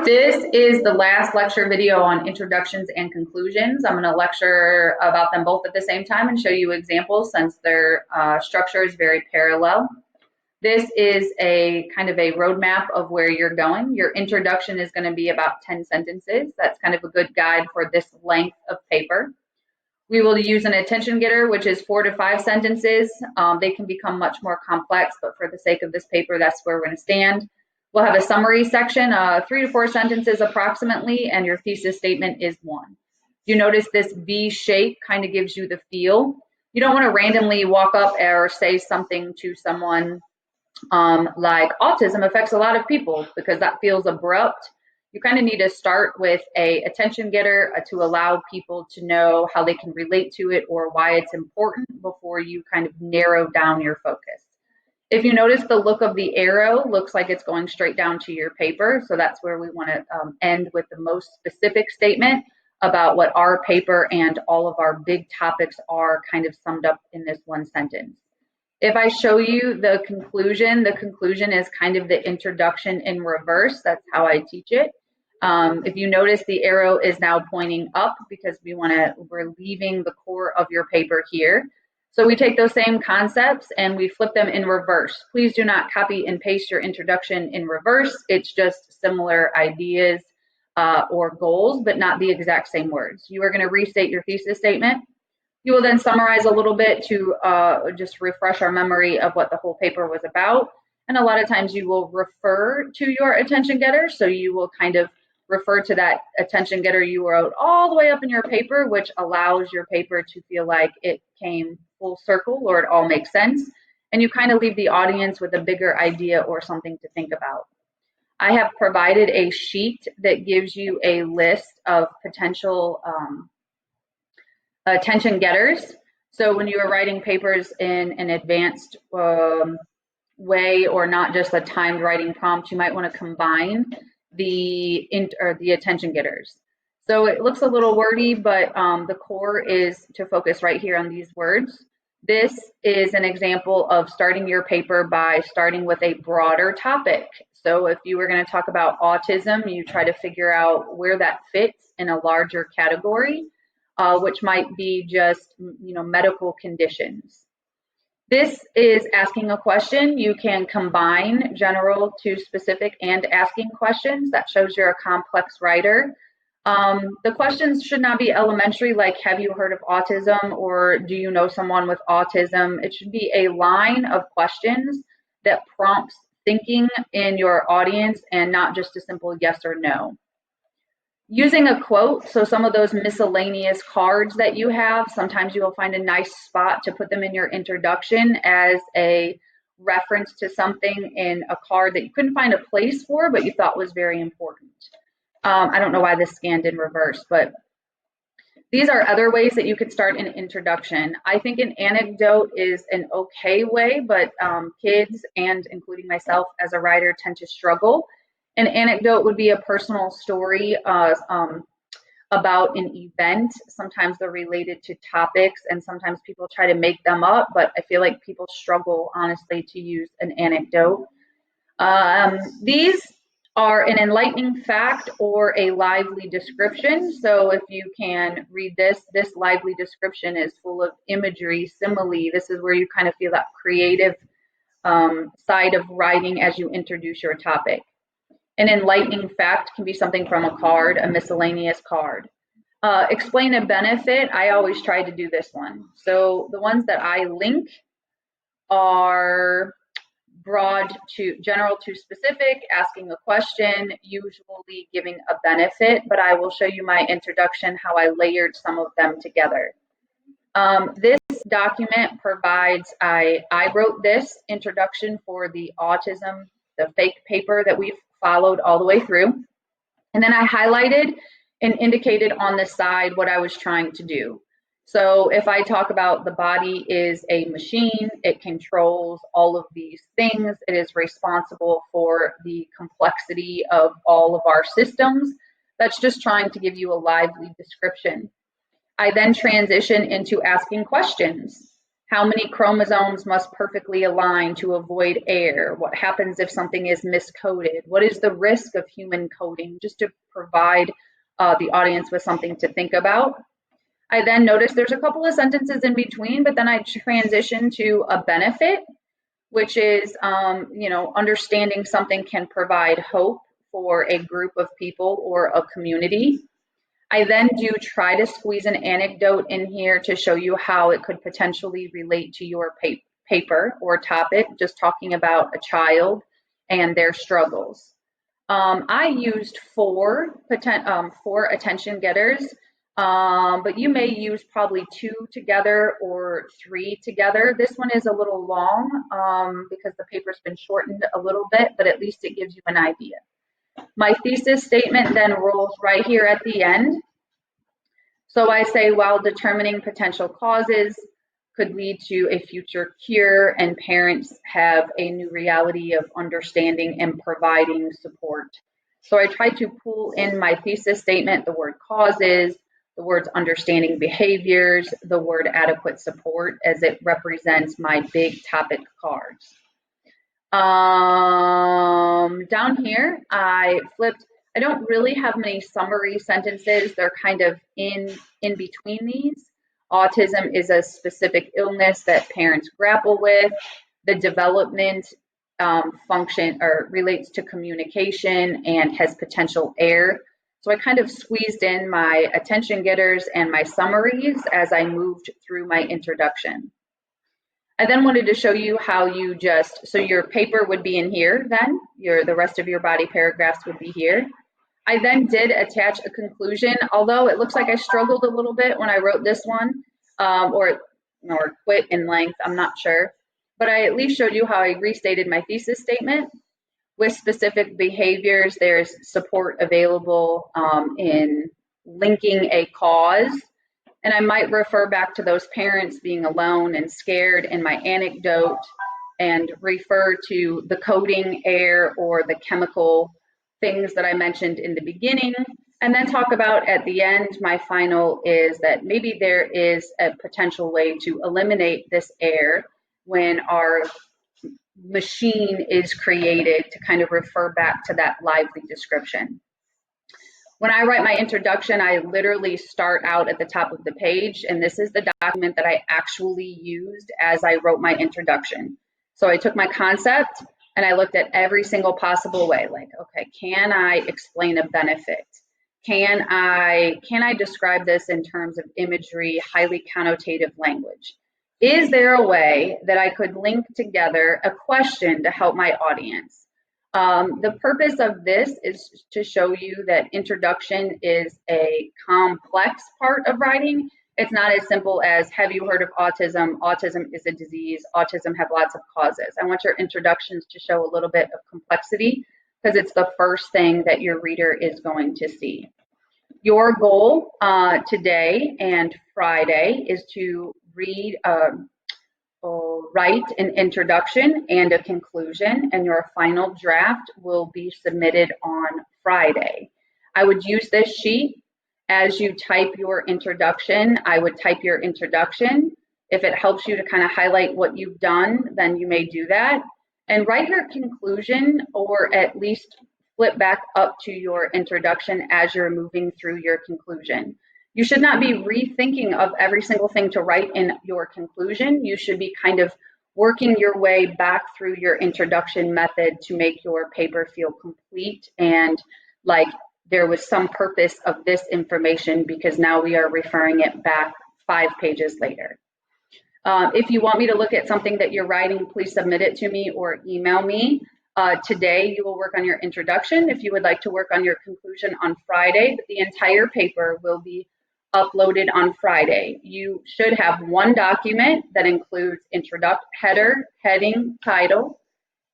This is the last lecture video on introductions and conclusions. I'm going to lecture about them both at the same time and show you examples since their structure is very parallel. This is a kind of a roadmap of where you're going. Your introduction is going to be about 10 sentences. That's kind of a good guide for this length of paper. We will use an attention getter, which is 4 to 5 sentences. They can become much more complex, but for the sake of this paper, that's where we're going to stand. We'll have a summary section, 3 to 4 sentences approximately, and your thesis statement is 1. You notice this V shape kind of gives you the feel. You don't want to randomly walk up or say something to someone like autism affects a lot of people because that feels abrupt. You kind of need to start with a attention getter to allow people to know how they can relate to it or why it's important before you kind of narrow down your focus. If you notice, the look of the arrow looks like it's going straight down to your paper. So that's where we want to end with the most specific statement about what our paper and all of our big topics are kind of summed up in this one sentence. If I show you the conclusion is kind of the introduction in reverse. That's how I teach it. If you notice, the arrow is now pointing up because we're leaving the core of your paper here. So we take those same concepts and we flip them in reverse. Please do not copy and paste your introduction in reverse. It's just similar ideas or goals, but not the exact same words. You are going to restate your thesis statement. You will then summarize a little bit to just refresh our memory of what the whole paper was about. And a lot of times you will refer to your attention getter. So you will kind of refer to that attention getter you wrote all the way up in your paper, which allows your paper to feel like it came full circle or it all makes sense. And you kind of leave the audience with a bigger idea or something to think about. I have provided a sheet that gives you a list of potential attention getters. So when you are writing papers in an advanced way or not just a timed writing prompt, you might want to combine the attention getters. So it looks a little wordy, but the core is to focus right here on these words. This is an example of starting your paper by starting with a broader topic. So if you were going to talk about autism, you try to figure out where that fits in a larger category. Which might be just, medical conditions. This is asking a question. You can combine general to specific and asking questions. That shows you're a complex writer. The questions should not be elementary, like, have you heard of autism or do you know someone with autism? It should be a line of questions that prompts thinking in your audience and not just a simple yes or no. Using a quote, so some of those miscellaneous cards that you have, sometimes you will find a nice spot to put them in your introduction as a reference to something in a card that you couldn't find a place for, but you thought was very important. I don't know why this scanned in reverse, but these are other ways that you could start an introduction. I think an anecdote is an okay way, but kids, and including myself as a writer, tend to struggle. An anecdote would be a personal story about an event. Sometimes they're related to topics, and sometimes people try to make them up, but I feel like people struggle, honestly, to use an anecdote. These are an enlightening fact or a lively description. So if you can read this lively description is full of imagery, simile. This is where you kind of feel that creative side of writing as you introduce your topic. An enlightening fact can be something from a card, a miscellaneous card. Explain a benefit. I always try to do this one. So the ones that I link are broad to general to specific, asking a question, usually giving a benefit, but I will show you my introduction, how I layered some of them together. This document provides, I wrote this introduction for the autism, the fake paper that we've followed all the way through. And then I highlighted and indicated on the side what I was trying to do. So if I talk about the body is a machine, it controls all of these things. It is responsible for the complexity of all of our systems. That's just trying to give you a lively description. I then transition into asking questions. How many chromosomes must perfectly align to avoid error? What happens if something is miscoded? What is the risk of human coding? Just to provide the audience with something to think about. I then noticed there's a couple of sentences in between, but then I transition to a benefit, which is, understanding something can provide hope for a group of people or a community. I then do try to squeeze an anecdote in here to show you how it could potentially relate to your paper or topic, just talking about a child and their struggles. I used four attention getters, but you may use probably 2 together or 3 together. This one is a little long because the paper's been shortened a little bit, but at least it gives you an idea. My thesis statement then rolls right here at the end. So I say, while determining potential causes could lead to a future cure, and parents have a new reality of understanding and providing support. So I try to pull in my thesis statement the word causes, the words understanding behaviors, the word adequate support, as it represents my big topic cards. Down here, I flipped. I don't really have many summary sentences. They're kind of in between these. Autism is a specific illness that parents grapple with. The development function or relates to communication and has potential error. So I kind of squeezed in my attention getters and my summaries as I moved through my introduction. I then wanted to show you how you so your paper would be in here then, the rest of your body paragraphs would be here. I then did attach a conclusion, although it looks like I struggled a little bit when I wrote this one, or quit in length, I'm not sure. But I at least showed you how I restated my thesis statement. With specific behaviors, there's support available in linking a cause. And I might refer back to those parents being alone and scared in my anecdote and refer to the coding error or the chemical things that I mentioned in the beginning. And then talk about at the end, my final is that maybe there is a potential way to eliminate this error when our machine is created, to kind of refer back to that lively description. When I write my introduction, I literally start out at the top of the page, and this is the document that I actually used as I wrote my introduction. So I took my concept and I looked at every single possible way, like, okay, can I explain a benefit? Can I describe this in terms of imagery, highly connotative language? Is there a way that I could link together a question to help my audience? The purpose of this is to show you that introduction is a complex part of writing. It's not as simple as, have you heard of autism? Autism is a disease. Autism have lots of causes. I want your introductions to show a little bit of complexity because it's the first thing that your reader is going to see. Your goal today and Friday is to write an introduction and a conclusion, and your final draft will be submitted on Friday. I would use this sheet as you type your introduction. I would type your introduction. If it helps you to kind of highlight what you've done, then you may do that. And write your conclusion, or at least flip back up to your introduction as you're moving through your conclusion. You should not be rethinking of every single thing to write in your conclusion. You should be kind of working your way back through your introduction method to make your paper feel complete and like there was some purpose of this information, because now we are referring it back 5 pages later. If you want me to look at something that you're writing, please submit it to me or email me. Today, you will work on your introduction. If you would like to work on your conclusion on Friday, but the entire paper will be uploaded on Friday. You should have one document that includes header, heading, title,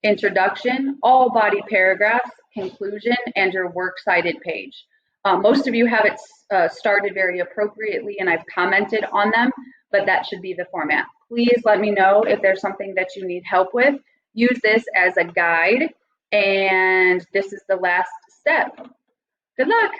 introduction, all body paragraphs, conclusion, and your works cited page. Most of you have it started very appropriately, and I've commented on them, but that should be the format. Please let me know if there's something that you need help with. Use this as a guide, and this is the last step. Good luck.